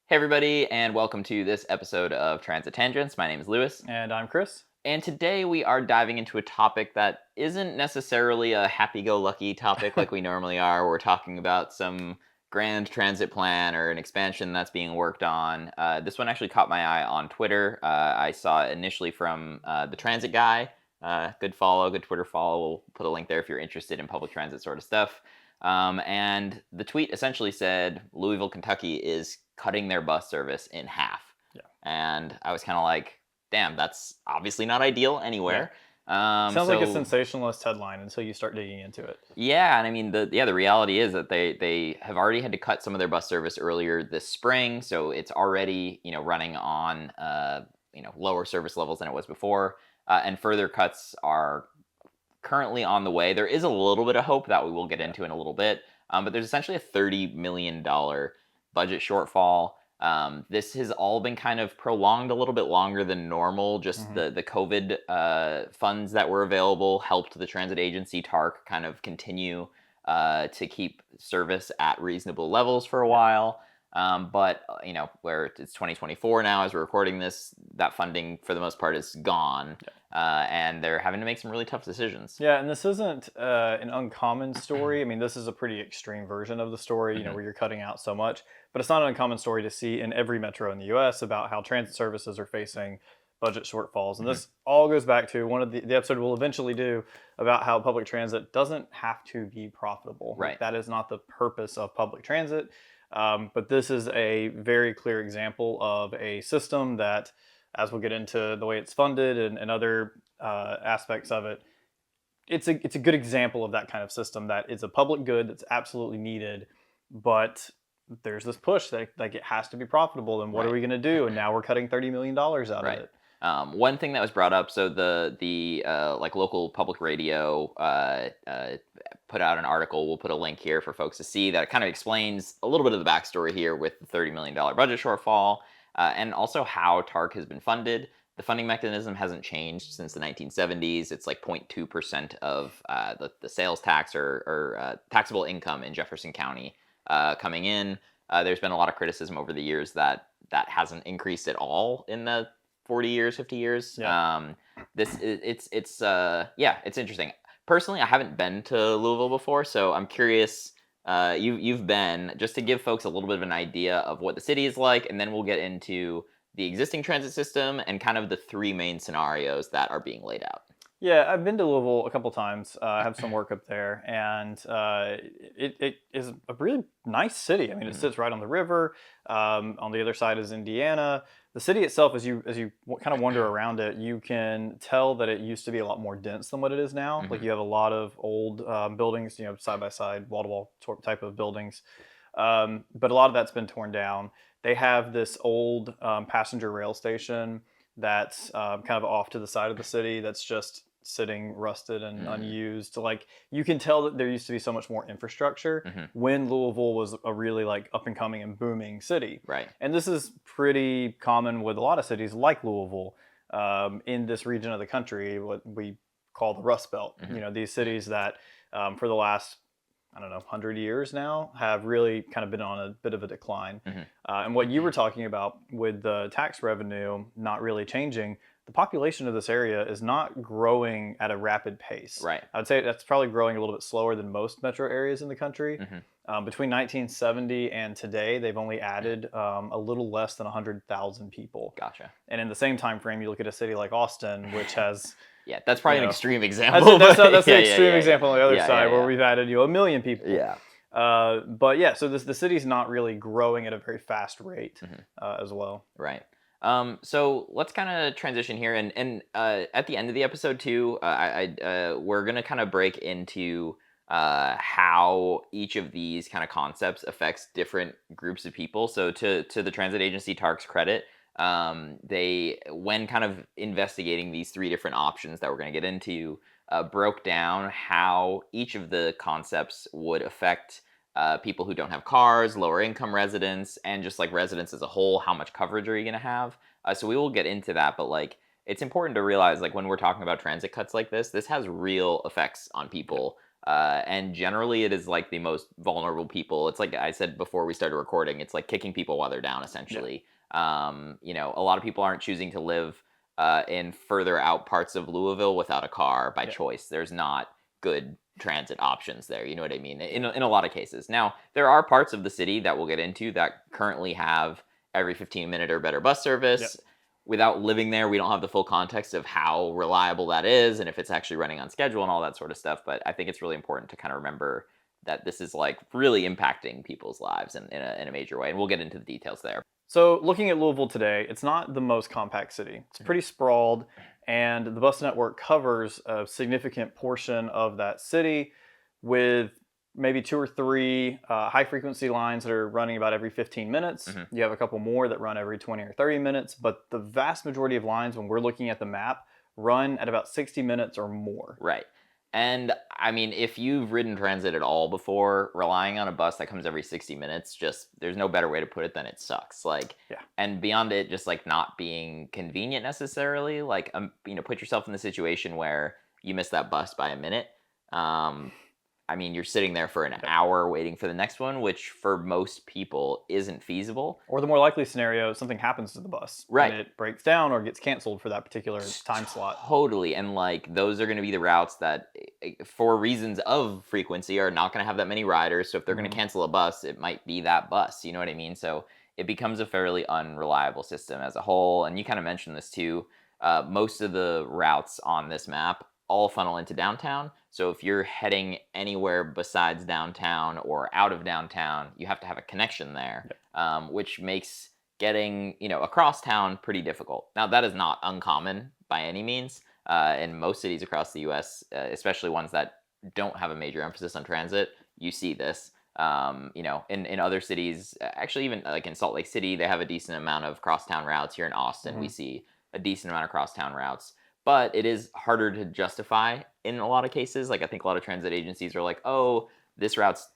Hey, everybody, and welcome to this episode of Transit Tangents. My name is Lewis, And I'm Chris. and today we are diving into a topic that isn't necessarily a happy go lucky topic like we normally are. We're talking about some grand transit plan or an expansion that's being worked on. This one actually caught my eye on Twitter. I saw it initially from the Transit Guy. Good follow, good Twitter follow. We'll put a link there if you're interested in public transit sort of stuff. And the tweet essentially said Louisville, Kentucky is cutting their bus service in half. Yeah. And I was kind of like, damn, that's obviously not ideal anywhere. Sounds like a So sensationalist headline until you start digging into it. yeah, and I mean the reality is that they have already had to cut some of their bus service earlier this spring, so it's already running on lower service levels than it was before, and further cuts are currently on the way. There is a little bit of hope that we will get into in a little bit, but there's essentially a $30 million budget shortfall. This has all been kind of prolonged a little bit longer than normal. Just the COVID funds that were available helped the transit agency TARC kind of continue to keep service at reasonable levels for a while. But where it's 2024 now, as we're recording this, that funding for the most part is gone. And they're having to make some really tough decisions. Yeah, and this isn't an uncommon story. I mean, this is a pretty extreme version of the story, where you're cutting out so much. But it's not an uncommon story to see in every metro in the U.S. about how transit services are facing budget shortfalls. And this all goes back to one of the episode we'll eventually do about how public transit doesn't have to be profitable. Right. That is not the purpose of public transit. But this is a very clear example of a system that, as we'll get into the way it's funded and other aspects of it, it's a good example of that kind of system that is a public good that's absolutely needed, but there's this push that like it has to be profitable. And what are we going to do? And now we're cutting $30 million out of it. One thing that was brought up, so the like local public radio put out an article. We'll put a link here for folks to see that kind of explains a little bit of the backstory here with the $30 million budget shortfall, and also how TARC has been funded. The funding mechanism hasn't changed since the 1970s. It's like 0.2% of the sales tax or taxable income in Jefferson County coming in. There's been a lot of criticism over the years that hasn't increased at all in the 40 years, 50 years. Yeah. It's interesting. Personally, I haven't been to Louisville before, so I'm curious. You've been, just to give folks a little bit of an idea of what the city is like, and then we'll get into the existing transit system and kind of the three main scenarios that are being laid out. Yeah, I've been to Louisville a couple times. I have some work up there, and it is a really nice city. I mean, it sits right on the river. On the other side is Indiana. The city itself, as you kind of wander around it, you can tell that it used to be a lot more dense than what it is now. Like you have a lot of old buildings, side by side, wall to wall type of buildings. But a lot of that's been torn down. They have this old passenger rail station that's kind of off to the side of the city that's just sitting rusted and unused. Like you can tell that there used to be so much more infrastructure when Louisville was a really like up and coming and booming city. Right. And this is pretty common with a lot of cities like Louisville in this region of the country, what we call the Rust Belt. These cities that for the last 100 years now have really kind of been on a bit of a decline. And what you were talking about with the tax revenue not really changing, the population of this area is not growing at a rapid pace. Right. I would say that's probably growing a little bit slower than most metro areas in the country. Between 1970 and today, they've only added a little less than 100,000 people. Gotcha. And in the same time frame, you look at a city like Austin, which has... Yeah, that's probably an extreme example. That's the extreme example on the other side where we've added 1 million people. Yeah. But yeah, so the city's not really growing at a very fast rate as well. Right. So let's kind of transition here, and at the end of the episode too, we're gonna kind of break into how each of these kind of concepts affects different groups of people. So to the transit agency TARC's credit, they, when kind of investigating these three different options that we're going to get into, broke down how each of the concepts would affect people who don't have cars, lower income residents, and just like residents as a whole. How much coverage are you going to have? So we will get into that, but like it's important to realize, like when we're talking about transit cuts like this has real effects on people. And generally, it is like the most vulnerable people. It's like I said before we started recording. It's like kicking people while they're down, Yeah. essentially. A lot of people aren't choosing to live in further out parts of Louisville without a car by Yeah. choice. There's not good transit options there. You know what I mean? Yeah. In a lot of cases. Now, there are parts of the city that we'll get into that currently have every 15-minute or better bus Yeah. service. Without living there, we don't have the full context of how reliable that is and if it's actually running on schedule and all that sort of stuff. But I think it's really important to kind of remember that this is like really impacting people's lives in a major way. And we'll get into the details there. So, looking at Louisville today, it's not the most compact city. It's pretty sprawled, and the bus network covers a significant portion of that city with maybe two or three high frequency lines that are running about every 15 minutes. Hmm. You have a couple more that run every 20 or 30 minutes, but the vast majority of lines, when we're looking at the map, run at about 60 minutes or more. Right. And I mean, if you've ridden transit at all before, relying on a bus that comes every 60 minutes, just there's no better way to put it than it sucks. Like, Yeah. and beyond it, just like not being convenient necessarily, like, put yourself in the situation where you miss that bus by a minute. Um, I mean, you're sitting there for an Yeah. hour waiting for the next one, which for most people isn't feasible. Or the more likely scenario, something happens to the bus Right. and it breaks down or gets canceled for that particular time slot. Totally. And like those are going to be the routes that, for reasons of frequency, are not going to have that many riders. So if they're going to Mhm. cancel a bus, it might be that bus. You know what I mean? So it becomes a fairly unreliable system as a whole. And you kind of mentioned this too. Most of the routes on this map all funnel into downtown. So if you're heading anywhere besides downtown or out of downtown, you have to have a connection there, which makes getting across town pretty difficult. Now that is not uncommon by any means in most cities across the U.S., especially ones that don't have a major emphasis on transit. You see this. In other cities, actually even like in Salt Lake City, they have a decent amount of crosstown routes. Here in Austin, we Mhm. see a decent amount of crosstown routes, but it is harder to justify in a lot of cases. Like I think a lot of transit agencies are like, oh, this route's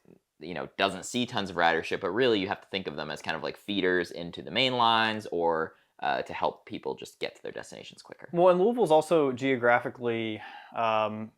doesn't see tons of ridership, but really you have to think of them as kind of like feeders into the main lines or to help people just get to their destinations quicker. Well, and Louisville's also geographically um,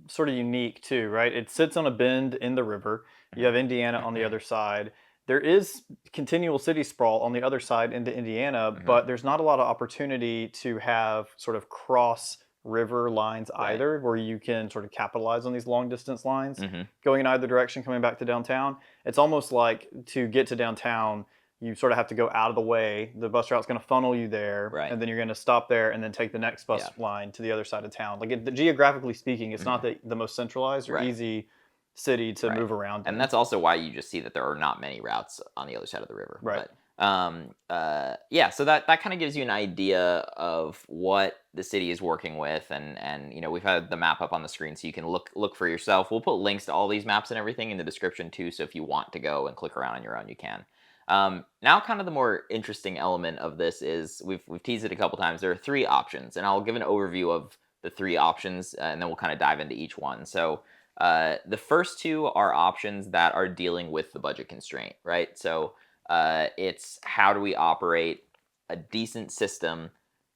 sort of unique too, right? It sits on a bend in the river. You have Indiana on the other side. There is continual city sprawl on the other side into Indiana, Hmm. but there's not a lot of opportunity to have sort of cross river lines Right. either, where you can sort of capitalize on these long distance lines Hmm. going in either direction, coming back to downtown. It's almost like to get to downtown, you sort of have to go out of the way. The bus route's going to funnel you there, Right. and then you're going to stop there and then take the next bus Yeah. line to the other side of town. Geographically speaking, it's not Hmm. the most centralized or Right. easy city to Right. move around And in. that's also why you just see that there are not many routes on the other side of the river. Right. But yeah, so that kind of gives you an idea of what the city is working with, and we've had the map up on the screen so you can look for yourself. We'll put links to all these maps and everything in the description too, so if you want to go and click around on your own, you can. Now, kind of the more interesting element of this is we've teased it a couple times. There are three options, and I'll give an overview of the three options, and then we'll kind of dive into each one. So the first two are options that are dealing with the budget constraint, right? So it's how do we operate a decent system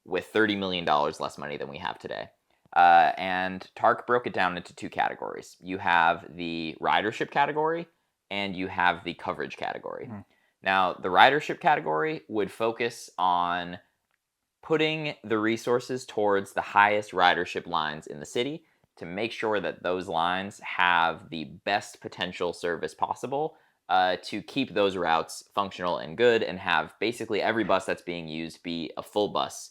with $30 million less money than we have today? And TARC broke it down into two categories. You have the ridership category and you have the coverage category. Mhm. Now, the ridership category would focus on putting the resources towards the highest ridership lines in the city to make sure that those lines have the best potential service possible to keep those routes functional and good and have basically every bus that's being used be a full bus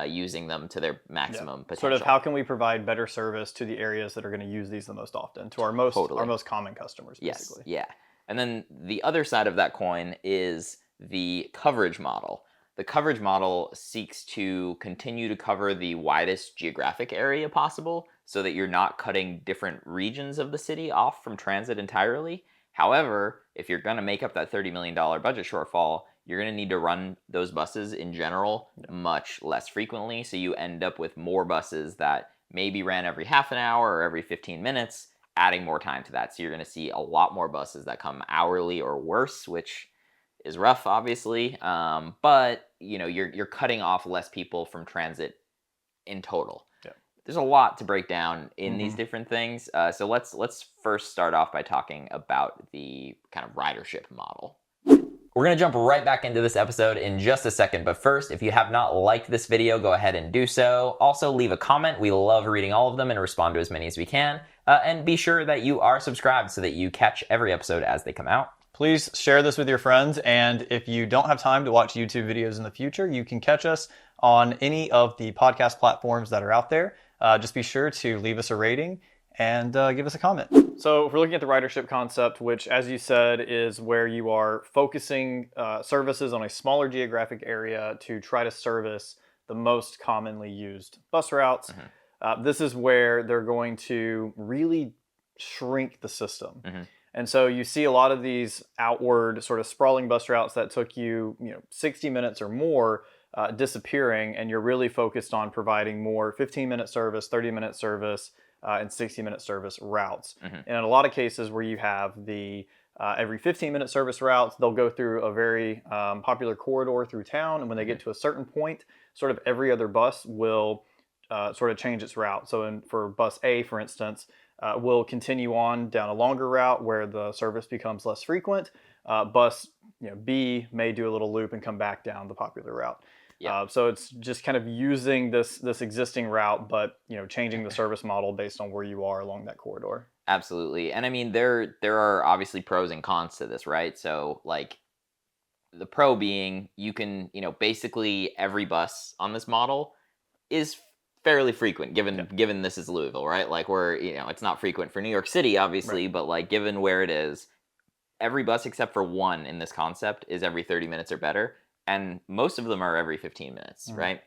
using them to their Yeah. maximum Sort of potential. how can we provide better service to the areas that are going to use these the most often, to our Totally. most common customers, Yes. basically. Yeah. And then the other side of that coin is the coverage model. The coverage model seeks to continue to cover the widest geographic area possible so that you're not cutting different regions of the city off from transit entirely. However, if you're going to make up that $30 million budget shortfall, you're going to need to run those buses in general Yeah. much less frequently. So you end up with more buses that maybe ran every half an hour or every 15 minutes, adding more time to that. So you're going to see a lot more buses that come hourly or worse, which is rough, obviously. But you're cutting off less people from transit in total. Yeah. there's a lot to break down in these Hmm. different things. So let's first start off by talking about the kind of ridership model. We're going to jump right back into this episode in just a second, but first, if you have not liked this video, go ahead and do so. Also, leave a comment. We love reading all of them and respond to as many as we can. And be sure that you are subscribed so that you catch every episode as they come out. Please share this with your friends, and if you don't have time to watch YouTube videos in the future, you can catch us on any of the podcast platforms that are out there. Just be sure to leave us a rating and give us a comment. So if we're looking at the ridership concept, which, as you said, is where you are focusing services on a smaller geographic area to try to service the most commonly used bus routes. This is where they're going to really shrink the system. And so you see a lot of these outward sort of sprawling bus routes that took you, 60 minutes or more disappearing, and you're really focused on providing more 15-minute service, 30-minute service, and 60-minute service routes. And in a lot of cases where you have the every 15-minute service routes, they'll go through a very popular corridor through town, and when they get to a certain point, sort of every other bus will sort of change its route. So for bus A, for instance, will continue on down a longer route where the service becomes less frequent. Bus B may do a little loop and come back down the popular route. Yeah. So it's just kind of using this existing route, but changing the service model based on where you are along that corridor. Absolutely. And I mean, there are obviously pros and cons to this, right? So like the pro being you can, basically every bus on this model is fairly frequent given this is Louisville, right? Like we're, it's not frequent for New York City, obviously, Right. but like given where it is, every bus except for one in this concept is every 30 minutes or better. And most of them are every 15 minutes, right?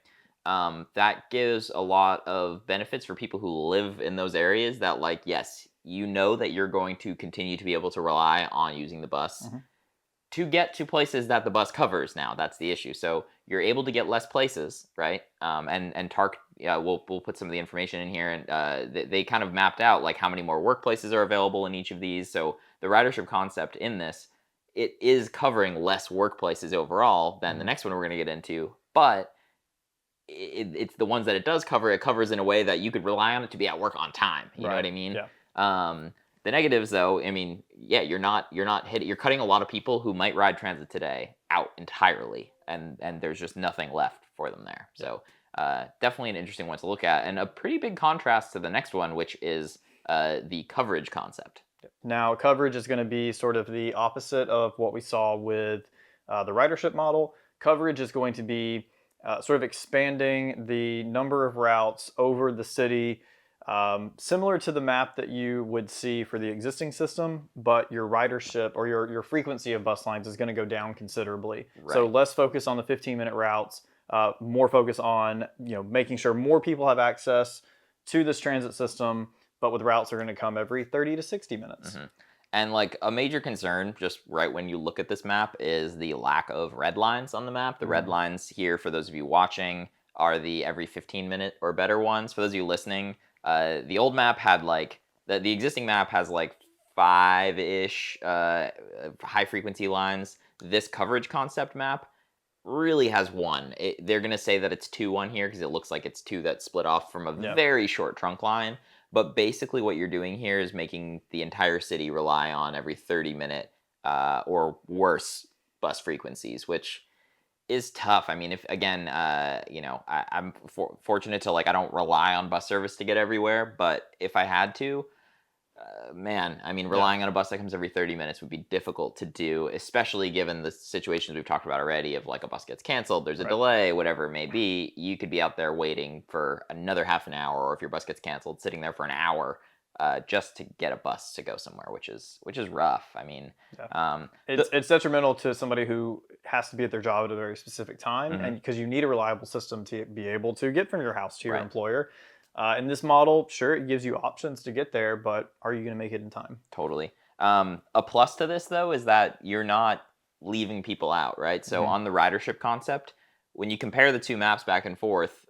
That gives a lot of benefits for people who live in those areas that, like, yes, that you're going to continue to be able to rely on using the bus to get to places that the bus covers now. That's the issue. So you're able to get less places, right? And TARC, we'll put some of the information in here, and they kind of mapped out like how many more workplaces are available in each of these. So the ridership concept in this, it is covering less workplaces overall than the next one we're going to get into, but it's the ones that it does cover. It covers in a way that you could rely on it to be at work on time. You know what I mean? Yeah. The negatives, though, I mean, yeah, you're not hitting. You're cutting a lot of people who might ride transit today out entirely, and there's just nothing left for them there. So definitely an interesting one to look at, and a pretty big contrast to the next one, which is the coverage concept. Now, coverage is going to be sort of the opposite of what we saw with the ridership model. Coverage is going to be sort of expanding the number of routes over the city, similar to the map that you would see for the existing system, but your ridership or your frequency of bus lines is going to go down considerably. Right. So less focus on the 15-minute routes, more focus on making sure more people have access to this transit system, but with routes that are going to come every 30 to 60 minutes. And like a major concern, just right when you look at this map, is the lack of red lines on the map. The red lines here, for those of you watching, are the every 15-minute or better ones. For those of you listening, the old map had like the existing map has like 5-ish high frequency lines. This coverage concept map really has one. They're gonna say that it's 2 on here because it looks like it's 2 that split off from a very short trunk line. But basically what you're doing here is making the entire city rely on every 30-minute or worse bus frequencies, which is tough. I mean, if again, I'm fortunate to I don't rely on bus service to get everywhere, but if I had to, man, I mean, relying on a bus that comes every 30 minutes would be difficult to do, especially given the situations we've talked about already of like a bus gets canceled, there's a delay, whatever it may be. You could be out there waiting for another half an hour, or if your bus gets canceled, sitting there for an hour just to get a bus to go somewhere, which is rough. I mean, it's detrimental to somebody who has to be at their job at a very specific time, and because you need a reliable system to be able to get from your house to your employer. In this model, sure, it gives you options to get there, but are you going to make it in time? Totally. A plus to this, though, is that you're not leaving people out, right? So on the ridership concept, when you compare the two maps back and forth,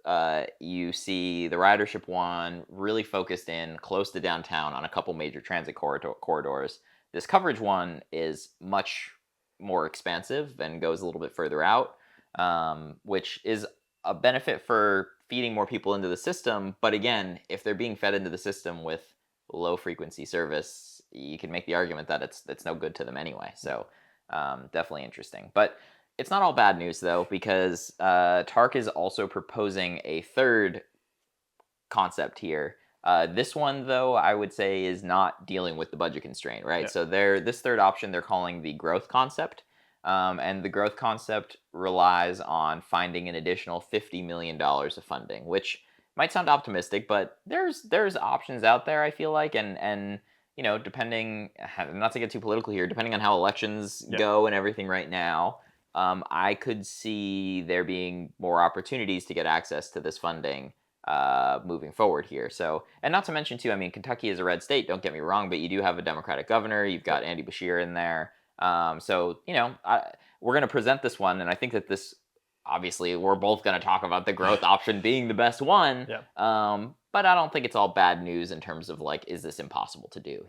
you see the ridership one really focused in close to downtown on a couple major transit corridors. This coverage one is much more expansive and goes a little bit further out, which is a benefit for feeding more people into the system. But again, if they're being fed into the system with low frequency service, you can make the argument that it's no good to them anyway. So definitely interesting. But it's not all bad news though, because TARC is also proposing a third concept here. This one, though, I would say is not dealing with the budget constraint, right? Yeah. So this third option they're calling the growth concept, and the growth concept relies on finding an additional $50 million of funding, which might sound optimistic, but there's options out there. I feel like, and depending, not to get too political here, depending on how elections Yeah. go and everything right now. I could see there being more opportunities to get access to this funding moving forward here. So, and not to mention too, I mean, Kentucky is a red state. Don't get me wrong, but you do have a Democratic governor. You've got Andy Beshear in there. So we're going to present this one, and I think that this, obviously, we're both going to talk about the growth option being the best one. Yeah. But I don't think it's all bad news in terms of like, is this impossible to do?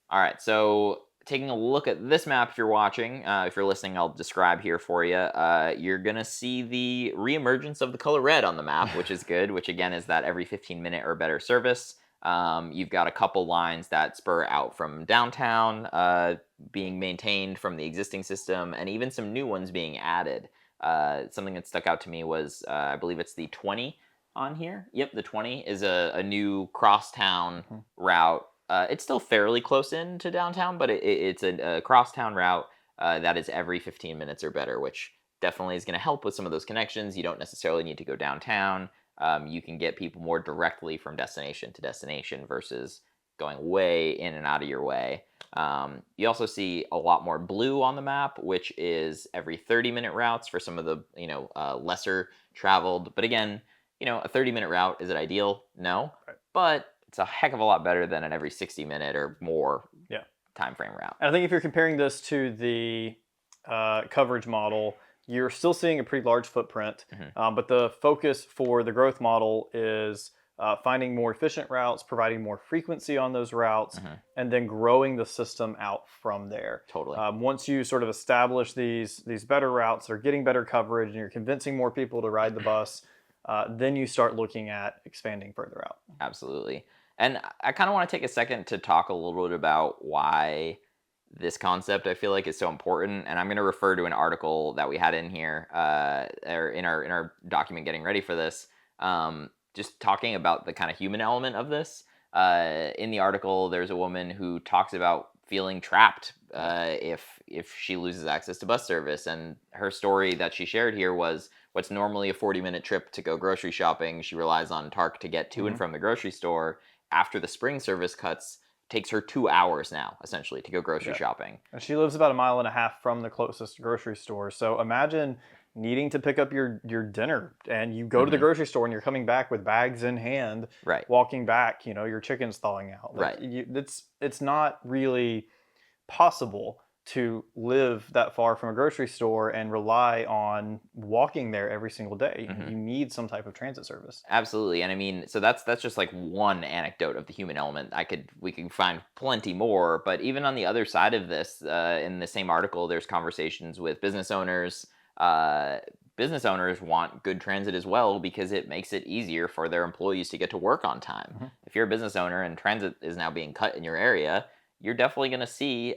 All right, so taking a look at this map, if you're watching, if you're listening, I'll describe here for you. You're going to see the reemergence of the color red on the map, which is good, which again is that every 15-minute or better service. You've got a couple lines that spur out from downtown being maintained from the existing system, and even some new ones being added. Something that stuck out to me was, I believe it's the 20 on here. Yep, the 20 is a new crosstown route. It's still fairly close in to downtown, but it's a crosstown route that is every 15 minutes or better, which definitely is going to help with some of those connections. You don't necessarily need to go downtown. You can get people more directly from destination to destination versus going way in and out of your way. You also see a lot more blue on the map, which is every 30-minute routes for some of the lesser traveled. But again, a 30-minute route, is it ideal? No, Right. but it's a heck of a lot better than an every 60-minute or more Yeah. time frame route. And I think if you're comparing this to the coverage model, you're still seeing a pretty large footprint, but the focus for the growth model is finding more efficient routes, providing more frequency on those routes, and then growing the system out from there. Totally. Once you sort of establish these better routes, they're getting better coverage, and you're convincing more people to ride the bus, then you start looking at expanding further out. Absolutely. And I kind of want to take a second to talk a little bit about why this concept I feel like is so important. And I'm going to refer to an article that we had in here, or in our document getting ready for this, just talking about the kind of human element of this. In the article, there's a woman who talks about feeling trapped if she loses access to bus service. And her story that she shared here was what's normally a 40-minute trip to go grocery shopping. She relies on TARC to get to and from the grocery store. After the spring service cuts, takes her 2 hours now, essentially, to go grocery shopping. And she lives about 1.5 miles from the closest grocery store. So imagine needing to pick up your dinner, and you go to the grocery store and you're coming back with bags in hand, Right. walking back, your chicken's thawing out. Right. It's not really possible to live that far from a grocery store and rely on walking there every single day. You need some type of transit service. Absolutely. And I mean, so that's just like one anecdote of the human element. We can find plenty more, but even on the other side of this, in the same article, there's conversations with business owners. Business owners want good transit as well because it makes it easier for their employees to get to work on time. If you're a business owner and transit is now being cut in your area, you're definitely going to see,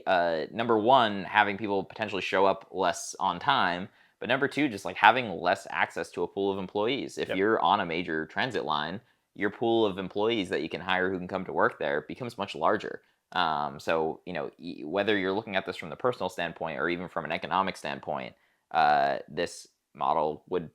number one, having people potentially show up less on time, but number two, just like having less access to a pool of employees. If you're on a major transit line, your pool of employees that you can hire who can come to work there becomes much larger. So, whether you're looking at this from the personal standpoint or even from an economic standpoint, this model would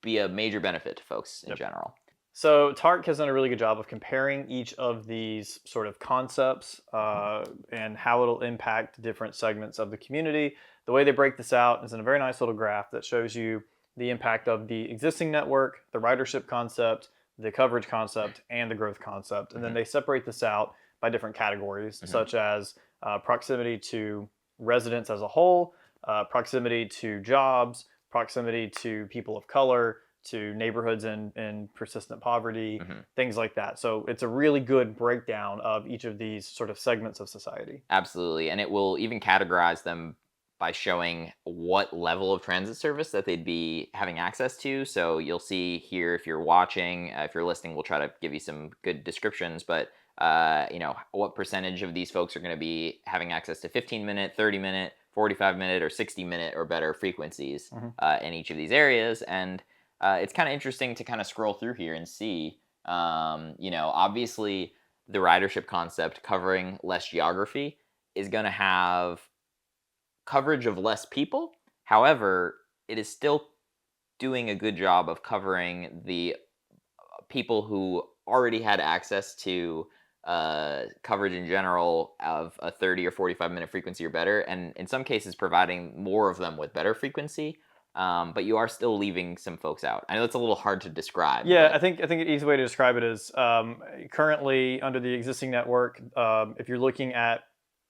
be a major benefit to folks in general. So TARC has done a really good job of comparing each of these sort of concepts and how it'll impact different segments of the community. The way they break this out is in a very nice little graph that shows you the impact of the existing network, the ridership concept, the coverage concept, and the growth concept. And then they separate this out by different categories, such as proximity to residents as a whole, proximity to jobs, proximity to people of color, to neighborhoods in persistent poverty, things like that. So it's a really good breakdown of each of these sort of segments of society. Absolutely. And it will even categorize them by showing what level of transit service that they'd be having access to. So you'll see here, if you're watching, if you're listening, we'll try to give you some good descriptions. But what percentage of these folks are going to be having access to 15-minute, 30-minute, 45-minute, or 60-minute or better frequencies in each of these areas. And it's kind of interesting to kind of scroll through here and see, obviously the ridership concept covering less geography is going to have coverage of less people. However, it is still doing a good job of covering the people who already had access to coverage in general of a 30 or 45-minute frequency or better, and in some cases providing more of them with better frequency. But you are still leaving some folks out. I know it's a little hard to describe. Yeah, but... I think an easy way to describe it is currently under the existing network, if you're looking at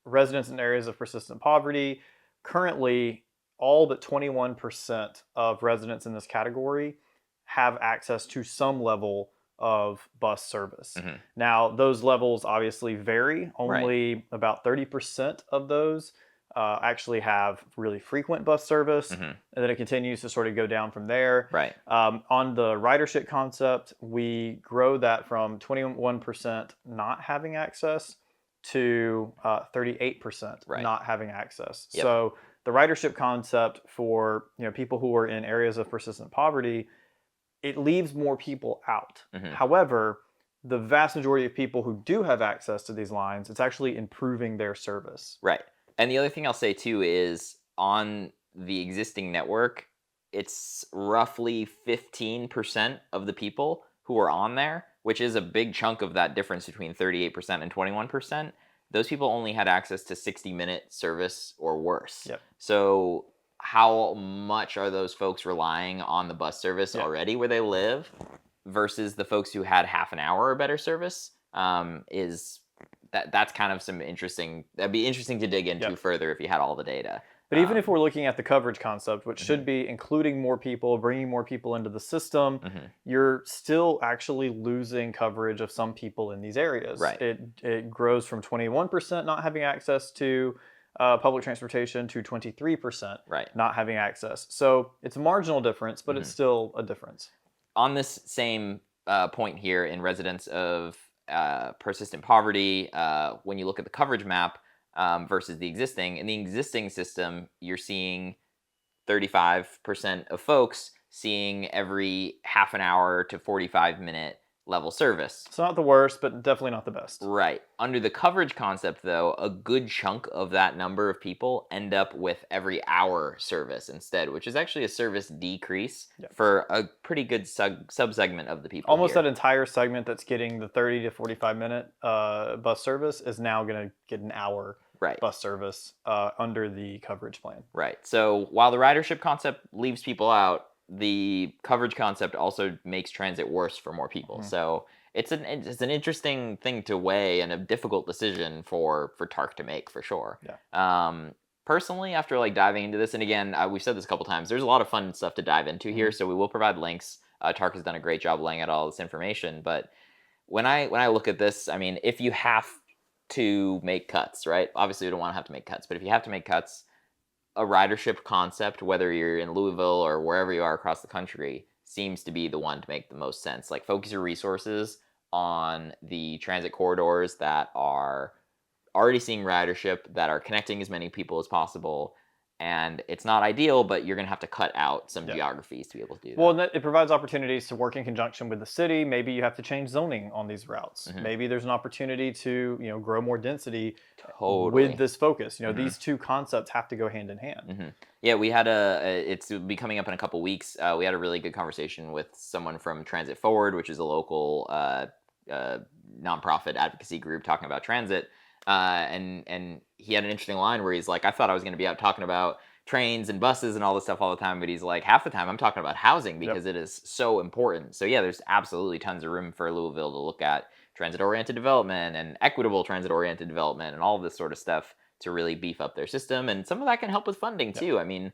residents in areas of persistent poverty, currently all but 21% of residents in this category have access to some level of bus service. Now, those levels obviously vary. Only about 30% of those actually have really frequent bus service, and then it continues to sort of go down from there. Right. On the ridership concept, we grow that from 21% not having access to 38% not having access. Yep. So the ridership concept for people who are in areas of persistent poverty, it leaves more people out. However, the vast majority of people who do have access to these lines, it's actually improving their service. Right. And the other thing I'll say too is on the existing network, it's roughly 15% of the people who are on there, which is a big chunk of that difference between 38% and 21%. Those people only had access to 60-minute service or worse. Yep. So how much are those folks relying on the bus service already where they live versus the folks who had half an hour or better service? That's kind of that'd be interesting to dig into further if you had all the data. But even if we're looking at the coverage concept, which should be including more people, bringing more people into the system, you're still actually losing coverage of some people in these areas. Right. It grows from 21% not having access to public transportation to 23% not having access. So it's a marginal difference, but it's still a difference. On this same point here in residents of persistent poverty, when you look at the coverage map versus the existing, in the existing system, you're seeing 35% of folks seeing every half an hour to 45-minute level service. It's not the worst, but definitely not the best. Right. Under the coverage concept, though, a good chunk of that number of people end up with every hour service instead, which is actually a service decrease for a pretty good subsegment of the people. Almost that entire segment that's getting the 30 to 45-minute bus service is now going to get an hour bus service under the coverage plan. Right. So while the ridership concept leaves people out, the coverage concept also makes transit worse for more people. So it's an interesting thing to weigh and a difficult decision for TARC to make for sure. Personally, after diving into this, and again, we've said this a couple times, there's a lot of fun stuff to dive into here, so we will provide links. TARC has done a great job laying out all this information, but when I look at this, I mean, if you have to make cuts, right? Obviously, we don't want to have to make cuts, but if you have to make cuts, a ridership concept, whether you're in Louisville or wherever you are across the country, seems to be the one to make the most sense. Focus your resources on the transit corridors that are already seeing ridership, that are connecting as many people as possible. And it's not ideal, but you're going to have to cut out some geographies to be able to do that. Well, it provides opportunities to work in conjunction with the city. Maybe you have to change zoning on these routes. Maybe there's an opportunity to grow more density with this focus. These two concepts have to go hand in hand. Yeah, we had it's be coming up in a couple weeks. We had a really good conversation with someone from Transit Forward, which is a local nonprofit advocacy group talking about transit. And he had an interesting line where he's like, I thought I was going to be out talking about trains and buses and all this stuff all the time, but he's like, half the time I'm talking about housing because it is so important. So yeah, there's absolutely tons of room for Louisville to look at transit-oriented development and equitable transit-oriented development and all of this sort of stuff to really beef up their system. And some of that can help with funding too. I mean,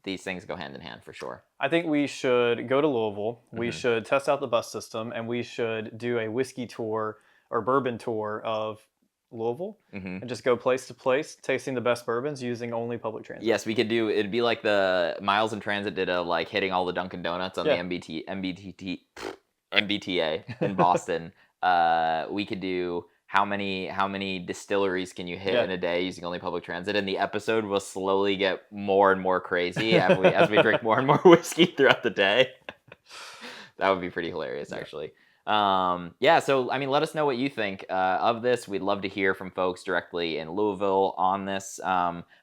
these things go hand in hand for sure. I think we should go to Louisville. We should test out the bus system, and we should do a whiskey tour or bourbon tour of Louisville and just go place to place, tasting the best bourbons using only public transit. Yes, we could do. It'd be like the Miles in Transit did of like hitting all the Dunkin' Donuts on the MBTA in Boston. We could do how many distilleries can you hit in a day using only public transit, and the episode will slowly get more and more crazy as we drink more and more whiskey throughout the day. That would be pretty hilarious, actually. So I mean, let us know what you think of this. We'd love to hear from folks directly in Louisville on this.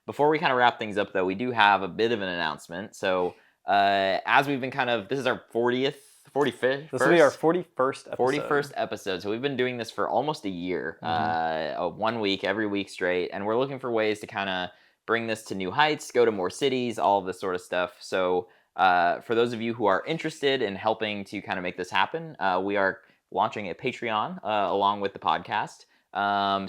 Before we kind of wrap things up, though, we do have a bit of an announcement. So as we've been this is our 45th. This will be our 41st episode. 41st episode. So we've been doing this for almost a year, 1 week, every week straight. And we're looking for ways to kind of bring this to new heights, go to more cities, all of this sort of stuff. So for those of you who are interested in helping to kind of make this happen, we are launching a Patreon along with the podcast.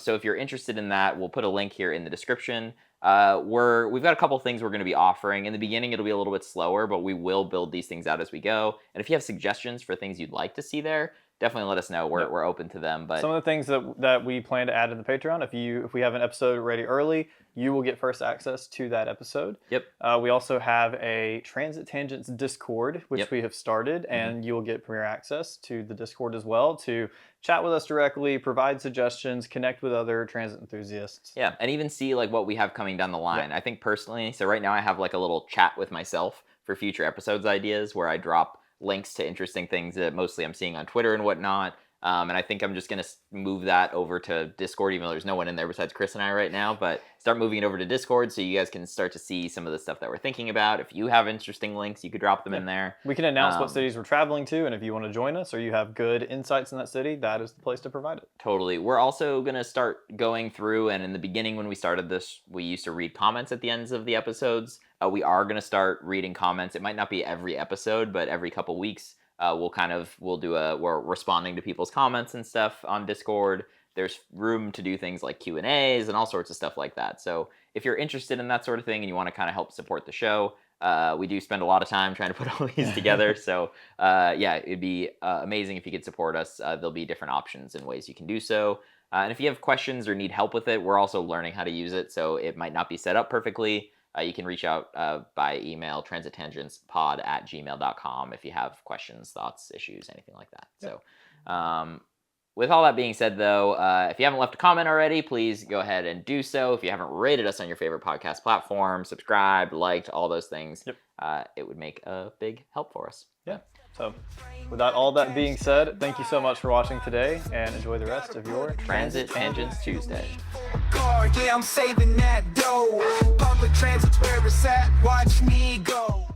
So if you're interested in that, we'll put a link here in the description. We've got a couple things we're going to be offering. In the beginning, it'll be a little bit slower, but we will build these things out as we go. And if you have suggestions for things you'd like to see there, definitely let us know. We're open to them. But some of the things that we plan to add in the Patreon, if we have an episode ready early, you will get first access to that episode. Yep. We also have a Transit Tangents Discord, which we have started, and you will get premier access to the Discord as well to chat with us directly, provide suggestions, connect with other transit enthusiasts. Yeah, and even see like what we have coming down the line. I think personally, so right now I have like a little chat with myself for future episodes ideas where I drop links to interesting things that mostly I'm seeing on Twitter and whatnot. And I think I'm just going to move that over to Discord, even though there's no one in there besides Chris and I right now, but start moving it over to Discord so you guys can start to see some of the stuff that we're thinking about. If you have interesting links, you could drop them in there. We can announce what cities we're traveling to, and if you want to join us or you have good insights in that city, that is the place to provide it. Totally. We're also going to start going through, and in the beginning when we started this, we used to read comments at the ends of the episodes. We are going to start reading comments. It might not be every episode, but every couple weeks. We're responding to people's comments and stuff on Discord. There's room to do things like Q&As and all sorts of stuff like that. So if you're interested in that sort of thing and you want to kind of help support the show, we do spend a lot of time trying to put all these together. So it'd be amazing if you could support us. There'll be different options and ways you can do so. And if you have questions or need help with it, we're also learning how to use it. So it might not be set up perfectly. You can reach out by email, transittangentspod@gmail.com if you have questions, thoughts, issues, anything like that. Yep. So with all that being said, though, if you haven't left a comment already, please go ahead and do so. If you haven't rated us on your favorite podcast platform, subscribed, liked, all those things, it would make a big help for us. Yeah. So with all that being said, thank you so much for watching today, and enjoy the rest of your Transit Tangents Tuesday. Yeah, I'm saving that dough. Public transit's where it's at. Watch me go.